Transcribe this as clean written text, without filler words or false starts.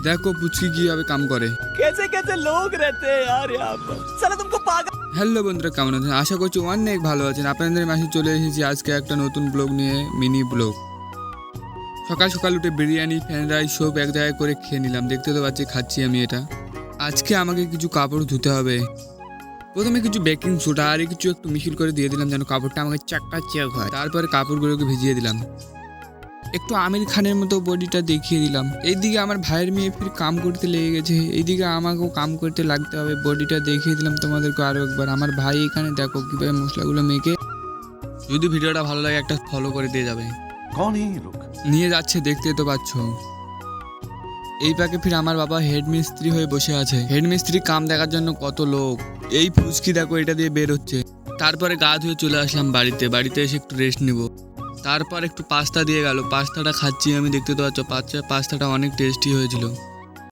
দেখো পুচকি কিভাবে কাম করে। कैसे कैसे लोग रहते हैं यार यहाँ पर, साला तुमको पागल। হ্যালো বন্ধুরা, কেমন আছেন? আশা করছি অনেক ভালো আছেন। আপনাদের মাসে চলে এসেছি আজকে একটা নতুন ব্লগ নিয়ে, মিনি ব্লগ। সকাল সকাল উঠে বিরিয়ানি ফ্রাইড রাইস সব এক জায়গায় করে খেয়ে নিলাম। দেখতে তো পাচ্ছি খাচ্ছি আমি এটা। আজকে আমাকে কিছু কাপড় ধুতে হবে। প্রথমে কিছু বেকিং সোডা আর কিছু একটু মিশিল করে দিয়ে দিলাম যেন কাপড়টা আমাকে চাক হয়। তারপরে কাপড়গুলোকে ভিজিয়ে দিলাম। একটু আমির খানের মতো বডিটা দেখিয়ে দিলাম। এইদিকে আমার ভাইয়ের মেয়ে ফির কাম করতে লেগে গেছে, এইদিকে আমাকেও কাম করতে লাগতে হবে। বডিটা দেখিয়ে দিলাম তোমাদেরকে আরও একবার। আমার ভাই এখানে দেখো কীভাবে মশলাগুলো মেখে। যদি ভিডিওটা ভালো লাগে একটা ফলো করে দিয়ে যাবে। कौन है ये लोग? নিয়ে যাচ্ছে, দেখতে তো পাচ্ছ। এই পাকে ফির আমার বাবা হেড মিস্ত্রি হয়ে বসে আছে। হেড মিস্ত্রি কাম দেখার জন্য কত লোক। এই ফুচকি দেখো এটা দিয়ে বের হচ্ছে। তারপরে গা ধুয়ে চলে আসলাম বাড়িতে এসে একটু রেস্ট নিব। তারপর একটু পাস্তা দিয়ে গেল, পাস্তাটা খাচ্ছি আমি। দেখতে তো পাচ্ছ পাস্তাটা অনেক টেস্টি হয়েছিল।